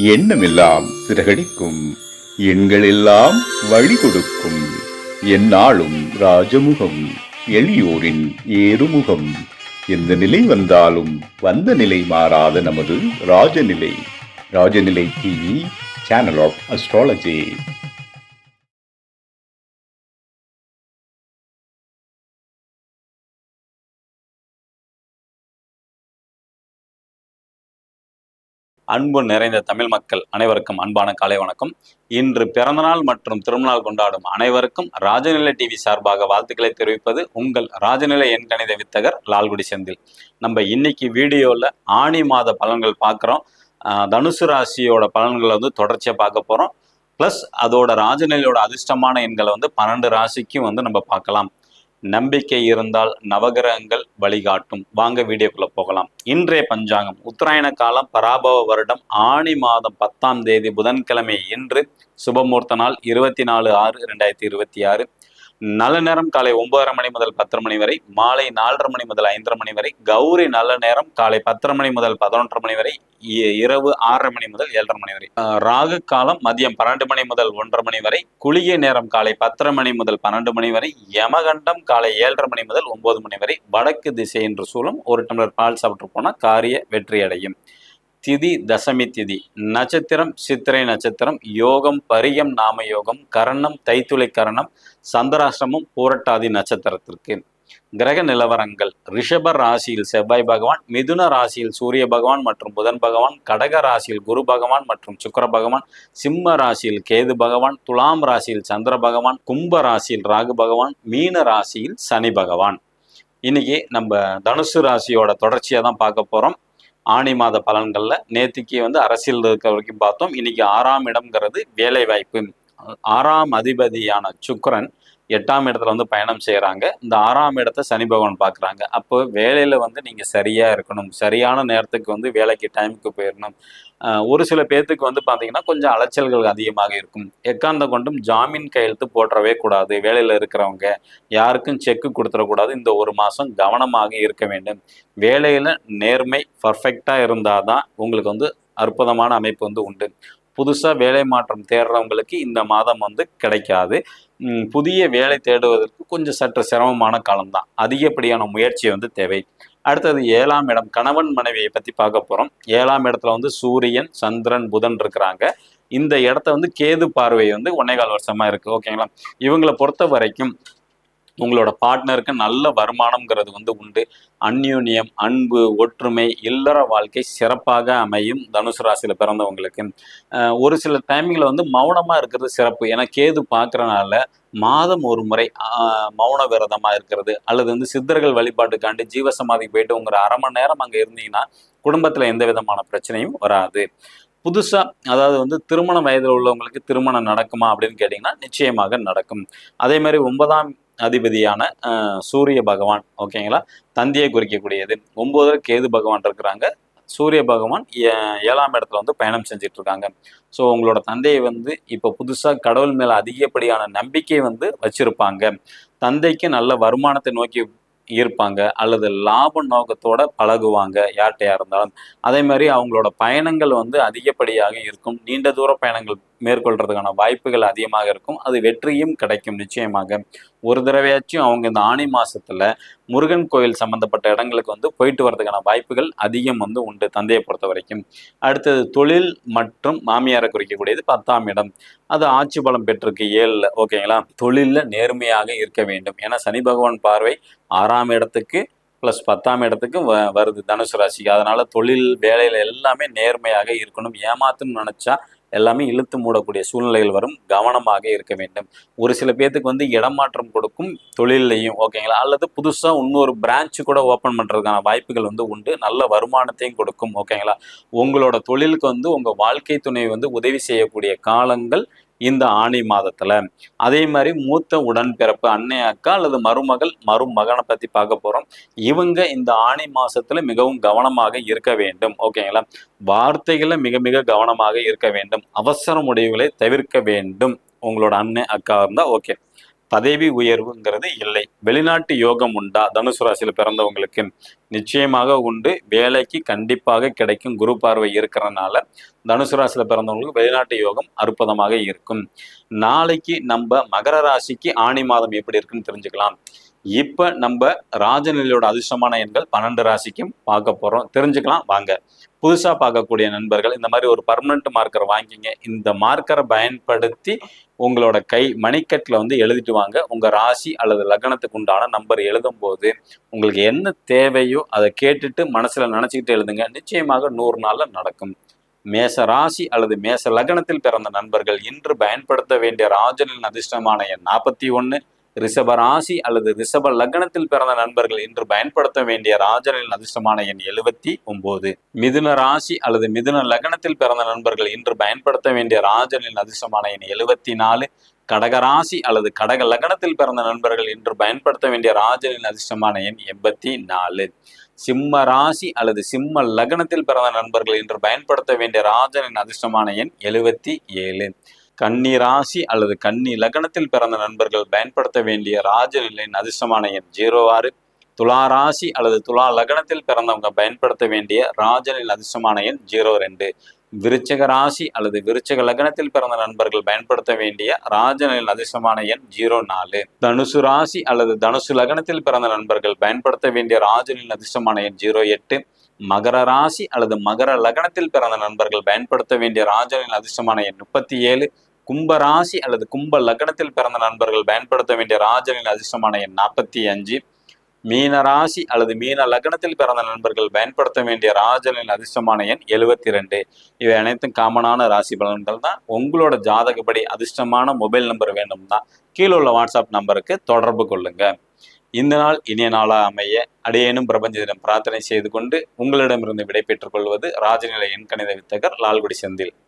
எண்ணமெல்லாம் சிறகடிக்கும், எண்களெல்லாம் வழி கொடுக்கும், எந்நாளும் ராஜமுகம், எளியோரின் ஏறுமுகம். எந்த நிலை வந்தாலும் வந்த நிலை மாறாத நமது Rajanilai. Rajanilai TV, channel of astrology. அன்பு நிறைந்த தமிழ் மக்கள் அனைவருக்கும் அன்பான காலை வணக்கம். இன்று பிறந்தநாள் மற்றும் திருமணநாள் கொண்டாடும் அனைவருக்கும் ராஜநிலை டிவி சார்பாக வாழ்த்துக்களை தெரிவிப்பது உங்கள் ராஜநிலை எண்கணித வித்தகர் லால்குடி செந்தில். நம்ம இன்னைக்கு வீடியோவில் ஆணி மாத பலன்கள் பார்க்குறோம். தனுசு ராசியோட பலன்களை தொடர்ச்சியாக பார்க்க போகிறோம். ப்ளஸ் அதோட ராஜநிலையோட அதிர்ஷ்டமான எண்களை 12 ராசிக்கும் நம்ம பார்க்கலாம். நம்பிக்கை இருந்தால் நவகிரகங்கள் வழிகாட்டும். வாங்க வீடியோக்குள்ள போகலாம். இன்றைய பஞ்சாங்கம் உத்தராயண காலம், பராபவ வருடம், ஆணி மாதம் 10ஆம் தேதி புதன்கிழமை. இன்று சுபமுகூர்த்த நாள் 24/6/2026. நல்ல நேரம் காலை 9:30 மணி முதல் 10:00 மணி வரை, மாலை 4:30 மணி முதல் 5:30 மணி வரை. கௌரி நல்ல நேரம் காலை 10:30 மணி முதல் 11:30 மணி வரை, இரவு 6:30 மணி முதல் 7:30 மணி வரை. ராகு காலம் மதியம் 12 மணி முதல் 1:30 மணி வரை. குளிகை நேரம் காலை 10:30 மணி முதல் 12 மணி வரை. யமகண்டம் காலை 7:30 மணி முதல் 9 மணி வரை. வடக்கு திசை என்று சூழும். ஒரு டம்ளர் பால் சாப்பிட்டு போனா காரிய வெற்றி அடையும். திதி தசமி திதி. நட்சத்திரம் சித்திரை நட்சத்திரம். யோகம் பரியம் நாம யோகம். கரணம் தைத்துளை கரணம். சந்திராஷ்டமம் பூரட்டாதி நட்சத்திரத்திற்கு. கிரக நிலவரங்கள்: ரிஷப ராசியில் செவ்வாய் பகவான், மிதுன ராசியில் சூரிய பகவான் மற்றும் புதன் பகவான், கடக ராசியில் குரு பகவான் மற்றும் சுக்கிர பகவான், சிம்ம ராசியில் கேது பகவான், துலாம் ராசியில் சந்திர பகவான், கும்ப ராசியில் ராகு பகவான், மீன ராசியில் சனி பகவான். இன்னைக்கு நம்ம தனுசு ராசியோட தொடர்ச்சியா தான் பார்க்க போறோம். ஆணி மாத பலன்கள்ல நேத்திக்கு அரசியல் இருக்க வரைக்கும் பார்த்தோம். இன்னைக்கு 6ஆம் இடம்ங்கிறது வேலை வாய்ப்பு. 6ஆம் அதிபதியான சுக்கிரன் 8ஆம் இடத்துல பயணம் செய்யறாங்க. இந்த 6ஆம் இடத்தை சனி பகவான் பாக்குறாங்க. அப்போ வேலையில நீங்க சரியா இருக்கணும், சரியான நேரத்துக்கு வேலைக்கு டைமுக்கு போயிடணும். ஒரு சில பேர்த்துக்கு பாத்தீங்கன்னா கொஞ்சம் அலைச்சல்கள் அதிகமாக இருக்கும். எக்காந்த கொண்டும் ஜாமீன் கையெழுத்து போட்டுறவே கூடாது. வேலையில இருக்கிறவங்க யாருக்கும் செக்கு கொடுத்துடக்கூடாது. இந்த ஒரு மாசம் கவனமாக இருக்க வேண்டும். வேலையில நேர்மை பர்ஃபெக்டா இருந்தாதான் உங்களுக்கு அற்புதமான அமைப்பு உண்டு. புதுசா வேலை மாற்றம் தேடுறவங்களுக்கு இந்த மாதம் கிடைக்காது. புதிய வேலை தேடுவதற்கு கொஞ்சம் சற்று சிரமமான காலம்தான். அதிகப்படியான முயற்சி தேவை. அடுத்தது 7ஆம் இடம், கணவன் மனைவியை பத்தி பார்க்க போறோம். 7ஆம் இடத்துல சூரியன் சந்திரன் புதன் இருக்கிறாங்க. இந்த இடத்த கேது பார்வை 1.25 வருஷமா இருக்கு. ஓகேங்களா? இவங்களை பொறுத்த வரைக்கும் உங்களோட பார்ட்னருக்கு நல்ல வருமானம்ங்கிறது உண்டு. அந்யூன்யம், அன்பு, ஒற்றுமை, இல்லற வாழ்க்கை சிறப்பாக அமையும். தனுசு ராசியில பிறந்தவங்களுக்கு ஒரு சில டைமிங்ல மௌனமா இருக்கிறது சிறப்பு. ஏன்னா கேது பார்க்கறனால மாதம் ஒரு முறை மௌன விரதமா இருக்கிறது, அல்லது சித்தர்கள் வழிபாட்டுக்காண்டி ஜீவசமாதி போயிட்டு உங்க 1/2 மணி நேரம் அங்க இருந்தீங்கன்னா குடும்பத்துல எந்த விதமான பிரச்சனையும் வராது. புதுசா அதாவது திருமண வயதில் உள்ளவங்களுக்கு திருமணம் நடக்குமா அப்படின்னு கேட்டீங்கன்னா நிச்சயமாக நடக்கும். அதே மாதிரி 9ஆம் அதிபதியான சூரிய பகவான், ஓகேங்களா, தந்தையை குறிக்கக்கூடியது. 9 கேது பகவான் இருக்கிறாங்க. சூரிய பகவான் 7ஆம் இடத்துல பயணம் செஞ்சுட்டு இருக்காங்க. ஸோ உங்களோட தந்தையை இப்போ புதுசா கடவுள் மேல அதிகப்படியான நம்பிக்கை வச்சிருப்பாங்க. தந்தைக்கு நல்ல வருமானத்தை நோக்கி இருப்பாங்க, அல்லது லாப நோக்கத்தோட பழகுவாங்க யார்கிட்டையா இருந்தாலும். அதே மாதிரி அவங்களோட பயணங்கள் அதிகப்படியாக இருக்கும். நீண்ட தூர பயணங்கள் மேற்கொள்றதுக்கான வாய்ப்புகள் அதிகமாக இருக்கும். அது வெற்றியும் கிடைக்கும் நிச்சயமாக. ஒரு தடவையாச்சும் அவங்க இந்த ஆணி மாசத்துல முருகன் கோயில் சம்பந்தப்பட்ட இடங்களுக்கு போயிட்டு வர்றதுக்கான வாய்ப்புகள் அதிகம் உண்டு தந்தையை பொறுத்த வரைக்கும். அடுத்தது தொழில் மற்றும் மாமியாரை குறிக்கக்கூடியது 10ஆம் இடம். அது ஆட்சி பலம் பெற்றிருக்கு 7ல. ஓகேங்களா? தொழில்ல நேர்மையாக இருக்க வேண்டும். ஏன்னா சனி பகவான் பார்வை 6ஆம் இடத்துக்கு ப்ளஸ் 10ஆம் இடத்துக்கு வருது தனுசு ராசிக்கு. அதனால தொழில் வேலையில எல்லாமே நேர்மையாக இருக்கணும். ஏமாத்துன்னு நினைச்சா எல்லாமே இழுத்து மூடக்கூடிய சூழ்நிலைகள் வரும். கவனமாக இருக்க வேண்டும். ஒரு சில பேர்த்துக்கு இடமாற்றம் கொடுக்கும் தொழிலையும். ஓகேங்களா? அல்லது புதுசா இன்னொரு பிரான்ச் கூட ஓப்பன் பண்றதுக்கான வாய்ப்புகள் உண்டு. நல்ல வருமானத்தையும் கொடுக்கும். ஓகேங்களா? உங்களோட தொழிலுக்கு உங்க வாழ்க்கை துணை உதவி செய்யக்கூடிய காலங்கள் இந்த ஆணி மாதத்துல. அதே மாதிரி மூத்த உடன்பிறப்பு அன்னை அக்கா அல்லது மருமகள் மருமகனை பத்தி பார்க்க போறோம். இவங்க இந்த ஆணி மாசத்துல மிகவும் கவனமாக இருக்க வேண்டும். ஓகேங்களா? வார்த்தைகளை மிக மிக கவனமாக இருக்க வேண்டும். அவசர முடிவுகளை தவிர்க்க வேண்டும். உங்களோட அன்னை அக்கா இருந்தா ஓகே. பதவி உயர்வுங்கிறது இல்லை. வெளிநாட்டு யோகம் உண்டா? தனுசு ராசியில பிறந்தவங்களுக்கு நிச்சயமாக உண்டு. வேலைக்கு கண்டிப்பாக கிடைக்கும். குரு பார்வை இருக்கிறனால தனுசு ராசியில பிறந்தவங்களுக்கு வெளிநாட்டு யோகம் அற்புதமாக இருக்கும். நாளைக்கு நம்ம மகர ராசிக்கு ஆணி மாதம் எப்படி இருக்குன்னு தெரிஞ்சுக்கலாம். இப்ப நம்ம ராஜநிலையோட அதிர்ஷ்டமான எண்கள் 12 ராசிக்கும் பார்க்க போறோம். தெரிஞ்சுக்கலாம் வாங்க. புதுசா பார்க்கக்கூடிய நண்பர்கள் இந்த மாதிரி ஒரு பர்மனன்ட் மார்க்கர் வாங்கிங்க. இந்த மார்க்கரை பயன்படுத்தி உங்களோட மணிக்கட்டில் வந்து எழுதிட்டு வாங்க. உங்க ராசி அல்லது லக்னத்துக்கு உண்டான நம்பர் எழுதும் போது உங்களுக்கு என்ன தேவையோ அதை கேட்டுட்டு மனசுல நினைச்சுக்கிட்டு எழுதுங்க. நிச்சயமாக 100 நாள்ல நடக்கும். மேச ராசி அல்லது மேச லக்னத்தில் பிறந்த நண்பர்கள் இன்று பயன்படுத்த வேண்டிய ராஜனின் அதிர்ஷ்டமான எண் 41. ரிஷப ராசி அல்லது ரிஷப லக்னத்தில் பிறந்த நண்பர்கள் இன்று பயன்படுத்த வேண்டிய ராஜனின் அதிர்ஷ்டமான எண் 79. மிதுன ராசி அல்லது மிதுன லக்னத்தில் பிறந்த நண்பர்கள் இன்று பயன்படுத்த வேண்டிய ராஜனின் அதிர்ஷ்டமான எண் 74. கடக ராசி அல்லது கடக லக்னத்தில் பிறந்த நண்பர்கள் இன்று பயன்படுத்த வேண்டிய ராஜனின் அதிர்ஷ்டமான எண் 84. சிம்ம ராசி அல்லது சிம்ம லக்னத்தில் பிறந்த நண்பர்கள் இன்று பயன்படுத்த வேண்டிய ராஜனின் அதிர்ஷ்டமான எண் 77. கன்னி ராசி அல்லது கன்னி லக்னத்தில் பிறந்த நண்பர்கள் பயன்படுத்த வேண்டிய ராஜநிலையின் அதிர்ஷ்டமான எண் 06. துலா ராசி அல்லது துலா லக்னத்தில் பிறந்தவங்க பயன்படுத்த வேண்டிய ராஜனின் அதிர்ஷ்டமான எண் 02. விருச்சிக ராசி அல்லது விருச்சிக லக்னத்தில் பிறந்த நண்பர்கள் பயன்படுத்த வேண்டிய ராஜனின் அதிர்ஷ்டமான எண் 04. தனுசு ராசி அல்லது தனுசு லக்னத்தில் பிறந்த நண்பர்கள் பயன்படுத்த வேண்டிய ராஜனின் அதிர்ஷ்டமான எண் 08. மகர ராசி அல்லது மகர லக்னத்தில் பிறந்த நண்பர்கள் பயன்படுத்த வேண்டிய ராஜனின் அதிர்ஷ்டமான எண் 37. கும்ப ராசி அல்லது கும்ப லக்னத்தில் பிறந்த நண்பர்கள் பயன்படுத்த வேண்டிய ராஜனின் அதிர்ஷ்டமான எண் 45. மீன ராசி அல்லது மீன லக்னத்தில் பிறந்த நண்பர்கள் பயன்படுத்த வேண்டிய ராஜனின் அதிர்ஷ்டமான எண் 72. இவை அனைத்தும் காமனான ராசி பலன்கள் தான். உங்களோட ஜாதகப்படி அதிர்ஷ்டமான மொபைல் நம்பர் வேணும்னா கீழே உள்ள வாட்ஸ்அப் நம்பருக்கு தொடர்பு கொள்ளுங்க. இந்த நாள் இனிய நாளா அமைய அடியேனும் பிரபஞ்சத்திடம் பிரார்த்தனை செய்து கொண்டு உங்களிடமிருந்து விடை பெற்றுக் கொள்வது ராஜநிலை எண்கணித வித்தகர் லால்குடி செந்தில்.